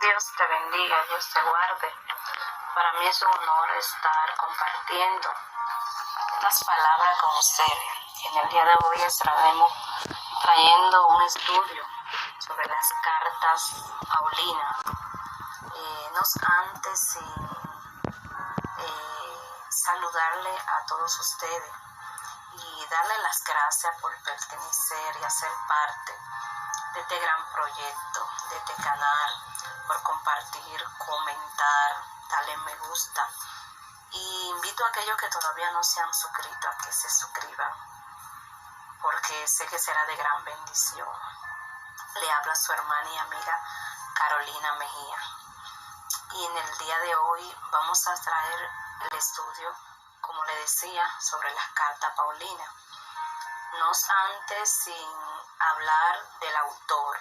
Dios te bendiga, Dios te guarde. Para mí es un honor estar compartiendo las palabras con ustedes. En el día de hoy estaremos trayendo un estudio sobre las cartas paulinas. No antes sin saludarle a todos ustedes y darle las gracias por pertenecer y hacer parte de este gran proyecto, de este canal, por compartir, comentar, darle me gusta. Y invito a aquellos que todavía no se han suscrito a que se suscriban, porque sé que será de gran bendición. Le habla su hermana y amiga Carolina Mejía. Y en el día de hoy vamos a traer el estudio, como le decía, sobre las cartas paulinas. No antes sin hablar del autor,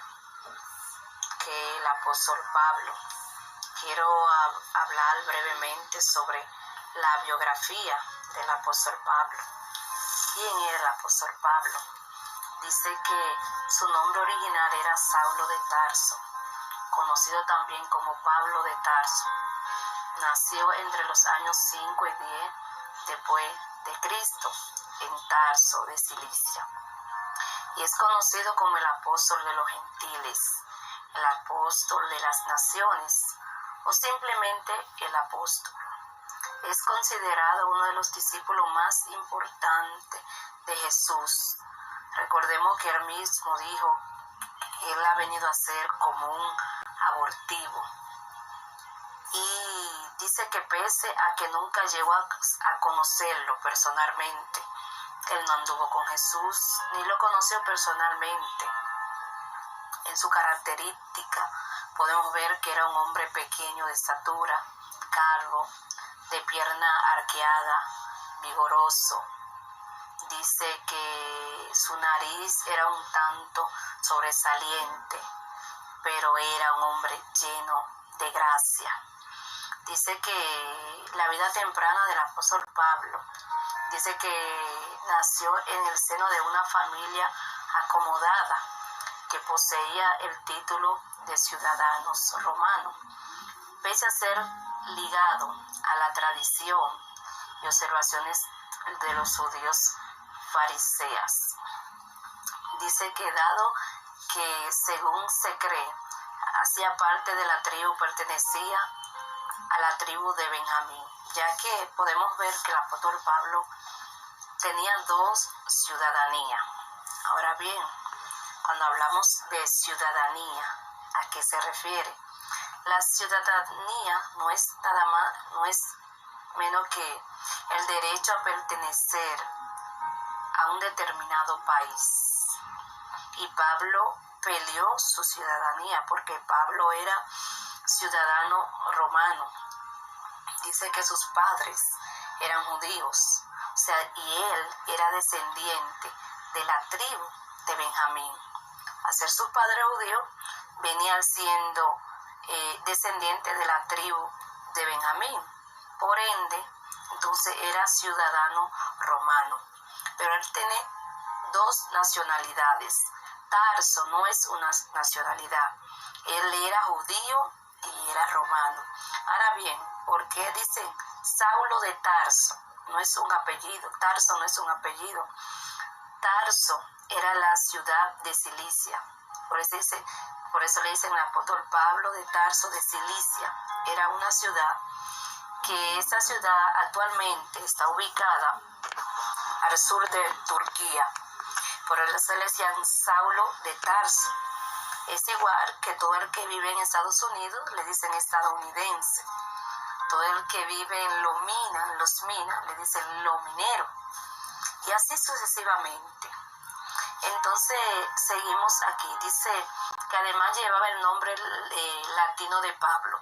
que es el apóstol Pablo. Quiero hablar brevemente sobre la biografía del apóstol Pablo. ¿Quién era el apóstol Pablo? Dice que su nombre original era Saulo de Tarso, conocido también como Pablo de Tarso. Nació entre los años 5 y 10 después de Cristo en Tarso de Cilicia. Y es conocido como el apóstol de los gentiles, el apóstol de las naciones o simplemente el apóstol. Es considerado uno de los discípulos más importantes de Jesús. Recordemos que él mismo dijo que él ha venido a ser como un abortivo. Y dice que pese a que nunca llegó a conocerlo personalmente, él no anduvo con Jesús ni lo conoció personalmente. En su característica podemos ver que era un hombre pequeño de estatura, calvo, de pierna arqueada, vigoroso. Dice que su nariz era un tanto sobresaliente, pero era un hombre lleno de gracia. Dice que la vida temprana del apóstol Pablo, dice que nació en el seno de una familia acomodada que poseía el título de ciudadanos romanos, pese a ser ligado a la tradición y observaciones de los judíos fariseos. Dice que dado que, según se cree, hacía parte de la tribu, pertenecía a la tribu de Benjamín, ya que podemos ver que el apóstol Pablo tenía dos ciudadanías. Ahora bien, cuando hablamos de ciudadanía, ¿a qué se refiere? La ciudadanía no es nada más, no es menos que el derecho a pertenecer a un determinado país. Y Pablo peleó su ciudadanía porque Pablo era ciudadano romano. Dice que sus padres eran judíos, o sea, y él era descendiente de la tribu de Benjamín. Al ser su padre judío, venía siendo descendiente de la tribu de Benjamín. Por ende, entonces era ciudadano romano. Pero él tiene dos nacionalidades. Tarso no es una nacionalidad. Él era judío y era romano. Ahora bien, ¿por qué dicen Saulo de Tarso? No es un apellido. Tarso no es un apellido. Tarso era la ciudad de Cilicia. Por eso le dicen el apóstol Pablo de Tarso de Cilicia. Era una ciudad que esta ciudad actualmente está ubicada al sur de Turquía. Por eso se le decían Saulo de Tarso. Es igual que todo el que vive en Estados Unidos le dicen estadounidense. Todo el que vive en los minas, le dicen lo minero. Y así sucesivamente. Entonces seguimos aquí. Dice que además llevaba el nombre latino de Pablo.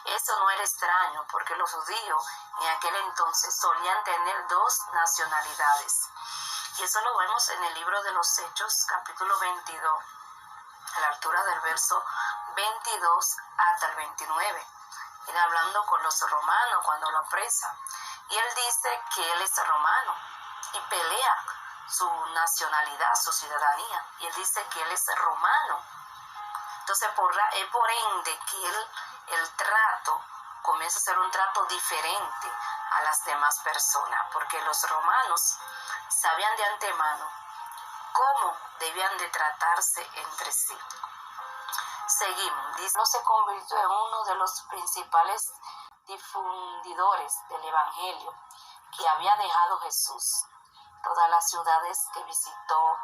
Eso no era extraño porque los judíos en aquel entonces solían tener dos nacionalidades. Y eso lo vemos en el libro de los Hechos, capítulo 22, a la altura del verso 22 hasta el 29. Él hablando con los romanos cuando lo apresan. Y él dice que él es romano y pelea su nacionalidad, su ciudadanía. Y él dice que él es romano. Entonces, es por ende que el trato comienza a ser un trato diferente a las demás personas, porque los romanos sabían de antemano cómo debían de tratarse entre sí. Seguimos. Dice, se convirtió en uno de los principales difundidores del Evangelio que había dejado Jesús. Todas las ciudades que visitó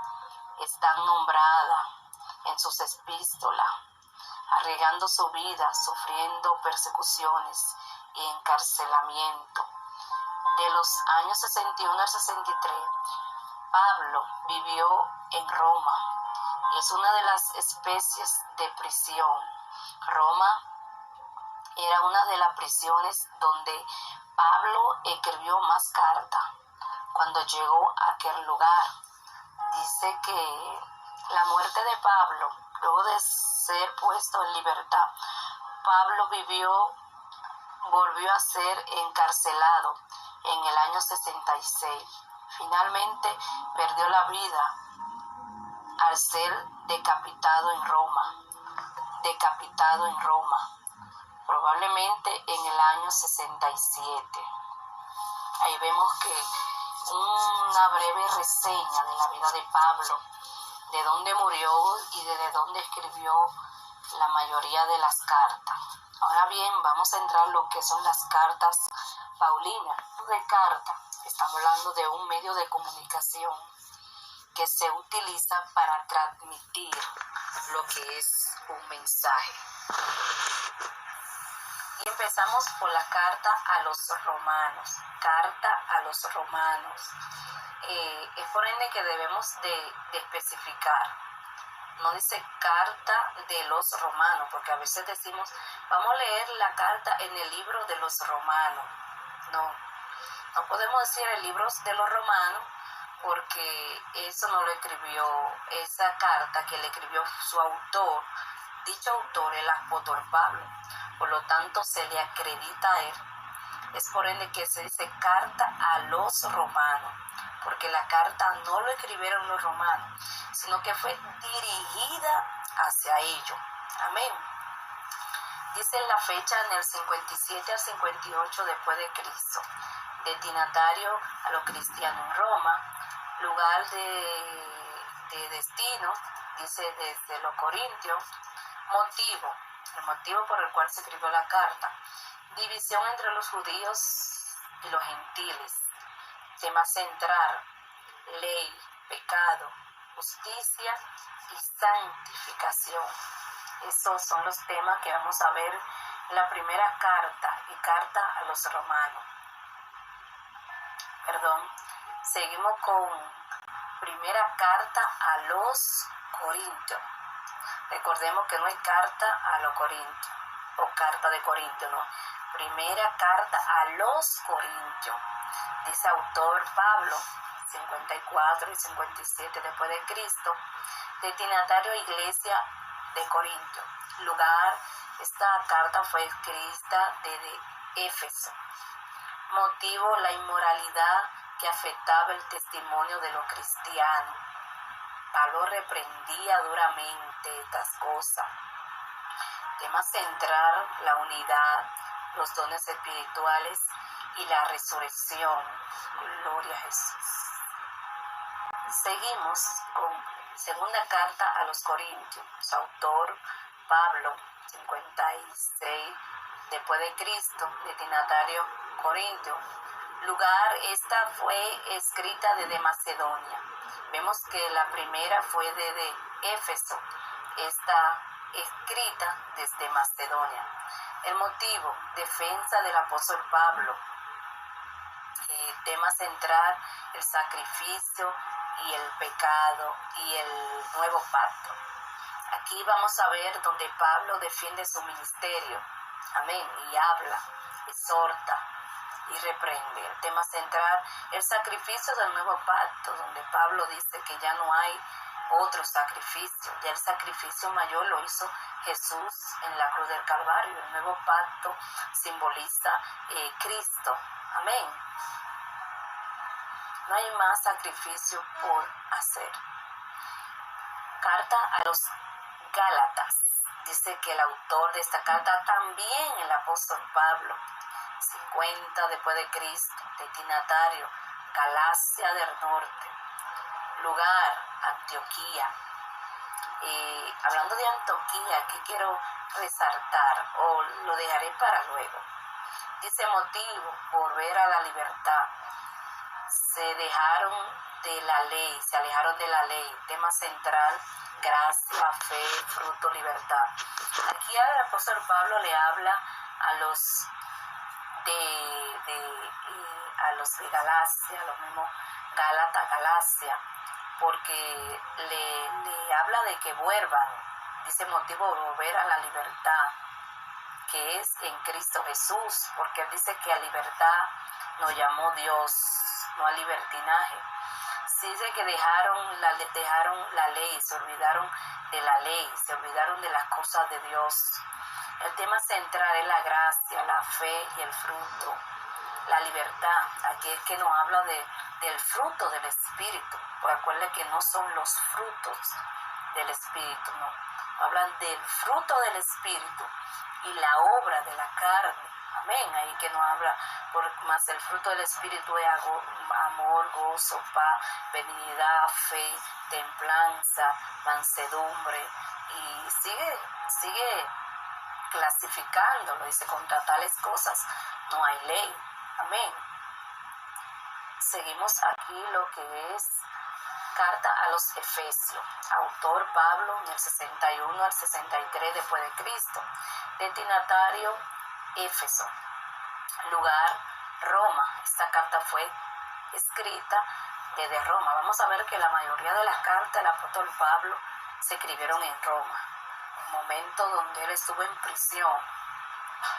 están nombradas en sus epístolas, arriesgando su vida, sufriendo persecuciones y encarcelamiento. De los años 61 al 63, Pablo vivió en Roma. Es una de las especies de prisión. Roma era una de las prisiones donde Pablo escribió más cartas. Cuando llegó a aquel lugar, dice que la muerte de Pablo, luego de ser puesto en libertad, Pablo volvió a ser encarcelado en el año 66. Finalmente perdió la vida al ser decapitado en Roma, probablemente en el año 67. Ahí vemos que una breve reseña de la vida de Pablo, de dónde murió y desde dónde escribió la mayoría de las cartas. Ahora bien, vamos a entrar en lo que son las cartas paulinas. De carta, estamos hablando de un medio de comunicación que se utiliza para transmitir lo que es un mensaje. Y empezamos por la carta a los romanos. Carta a los romanos. Es por ende que debemos de especificar. No dice carta de los romanos, porque a veces decimos, vamos a leer la carta en el libro de los romanos. No podemos decir el libro de los romanos, porque eso no lo escribió, esa carta que le escribió su autor, dicho autor, el apóstol Pablo. Por lo tanto, se le acredita a él. Es por ende que se dice carta a los romanos, porque la carta no lo escribieron los romanos, sino que fue dirigida hacia ellos. Amén. Dice la fecha en el 57 al 58 después de Cristo. Destinatario a los cristianos en Roma. Lugar de destino, dice desde los Corintios. El motivo por el cual se escribió la carta. División entre los judíos y los gentiles. Tema central: ley, pecado, justicia y santificación. Esos son los temas que vamos a ver en la primera carta y carta a los romanos. Seguimos con primera carta a los Corintios. Recordemos que no hay carta a los Corintios o carta de Corintios, no. Primera carta a los Corintios. Dice autor Pablo, 54 y 57 después de Cristo, destinatario iglesia de Corinto. Lugar, esta carta fue escrita desde Éfeso. Motivo, la inmoralidad que afectaba el testimonio de los cristianos. Pablo reprendía duramente estas cosas. Tema central, la unidad, los dones espirituales y la resurrección. Gloria a Jesús. Seguimos con segunda carta a los Corintios. Su autor, Pablo, 56 después de Cristo, destinatario Corintio. Lugar, esta fue escrita desde Macedonia. Vemos que la primera fue desde Éfeso, esta escrita desde Macedonia. El motivo, defensa del apóstol Pablo. Tema central, el sacrificio y el pecado y el nuevo pacto. Aquí vamos a ver donde Pablo defiende su ministerio. Amén. Y habla, exhorta y reprende. El tema central, el sacrificio del nuevo pacto, donde Pablo dice que ya no hay otro sacrificio. Ya el sacrificio mayor lo hizo Jesús en la cruz del Calvario. El nuevo pacto simboliza Cristo. Amén. No hay más sacrificio por hacer. Carta a los Gálatas. Dice que el autor de esta carta también el apóstol Pablo, 50 después de Cristo, destinatario, Galacia del Norte, lugar, Antioquía. Hablando de Antioquía, aquí quiero resaltar, o lo dejaré para luego. Dice motivo, volver a la libertad. Se alejaron de la ley, tema central, gracia, fe, fruto, libertad. Aquí el apóstol Pablo le habla a los de Galacia, a los mismos Gálatas, Galacia, porque le habla de que vuelvan, dice motivo volver a la libertad, que es en Cristo Jesús, porque él dice que a libertad nos llamó Dios, no a libertinaje. Sí, dice que dejaron la ley, se olvidaron de la ley, se olvidaron de las cosas de Dios. El tema central es la gracia, la fe y el fruto, la libertad. Aquí es que nos habla del fruto del Espíritu. Pues acuérdense que no son los frutos del Espíritu, no. Hablan del fruto del Espíritu y la obra de la carne. Amén. Ahí que nos habla, más el fruto del Espíritu es amor, gozo, paz, benignidad, fe, templanza, mansedumbre. Y sigue clasificándolo. Dice, contra tales cosas no hay ley. Amén. Seguimos aquí lo que es carta a los Efesios. Autor Pablo, del 61 al 63 después de Cristo. Destinatario Éfeso. Lugar Roma. Esta carta fue escrita desde Roma. Vamos a ver que la mayoría de las cartas del apóstol Pablo se escribieron en Roma. Un momento donde él estuvo en prisión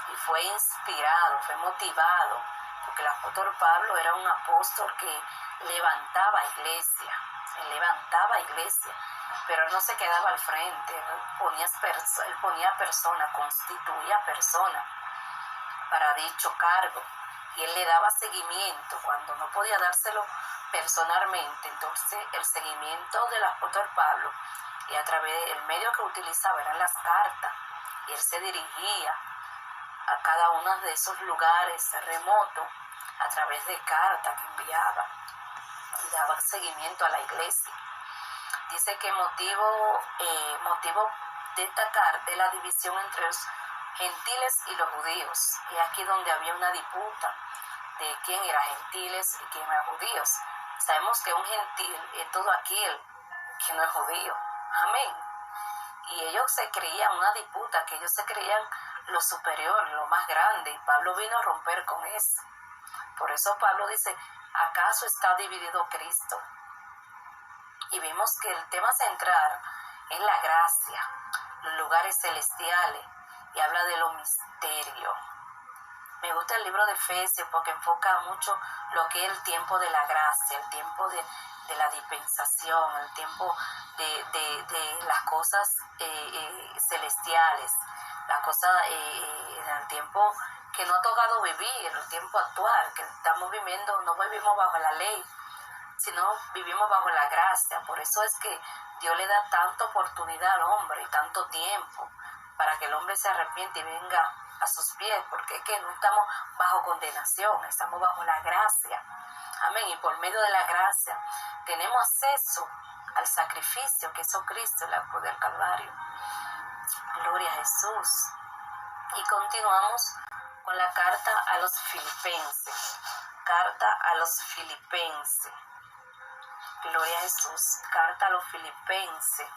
y fue inspirado, fue motivado, porque el apóstol Pablo era un apóstol que levantaba iglesia, pero él no se quedaba al frente, él ponía persona, constituía persona para dicho cargo, y él le daba seguimiento cuando no podía dárselo personalmente. Entonces el seguimiento del apóstol Pablo, y a través del medio que utilizaba eran las cartas, y él se dirigía a cada uno de esos lugares remotos a través de cartas que enviaba y daba seguimiento a la iglesia. Dice que motivo de esta carta es la división entre los gentiles y los judíos. Y aquí donde había una disputa de quién era gentiles y quién era judíos. Sabemos que un gentil es todo aquel que no es judío. Amén. Y ellos se creían una disputa, que ellos se creían lo superior, lo más grande, y Pablo vino a romper con eso. Por eso Pablo dice, ¿acaso está dividido Cristo? Y vimos que el tema central es la gracia, los lugares celestiales, y habla de los misterios. Me gusta el libro de Efesios porque enfoca mucho lo que es el tiempo de la gracia, el tiempo de la dispensación, el tiempo de las cosas celestiales, las cosas en el tiempo que no ha tocado vivir, el tiempo actual, que estamos viviendo, no vivimos bajo la ley, sino vivimos bajo la gracia. Por eso es que Dios le da tanta oportunidad al hombre y tanto tiempo para que el hombre se arrepiente y venga a sus pies, porque es que no estamos bajo condenación, estamos bajo la gracia. Amén. Y por medio de la gracia tenemos acceso al sacrificio que hizo Cristo en la cruz del Calvario. Gloria a Jesús. Y continuamos con la carta a los Filipenses. Carta a los Filipenses. Gloria a Jesús. Carta a los Filipenses.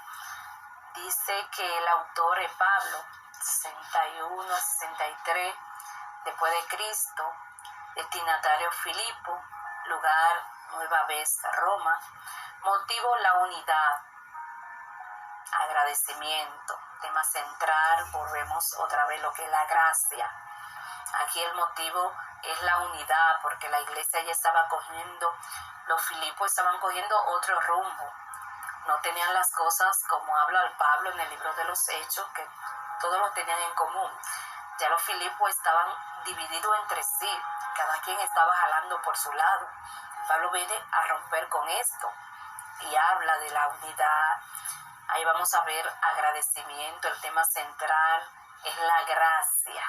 Dice que el autor es Pablo, 61 a 63 después de Cristo, destinatario Filipo, lugar Nueva Vez, Roma, motivo la unidad, agradecimiento, tema central, volvemos otra vez lo que es la gracia. Aquí el motivo es la unidad, porque la iglesia ya estaba cogiendo, los Filipos estaban cogiendo otro rumbo. No tenían las cosas como habla el Pablo en el libro de los Hechos, que todos lo tenían en común. Ya los Filipos estaban divididos entre sí, cada quien estaba jalando por su lado. Pablo viene a romper con esto y habla de la unidad, Ahí vamos a ver agradecimiento. El tema central es la gracia.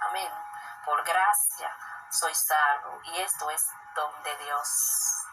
Amén. Por gracia soy salvo. Y esto es don de Dios.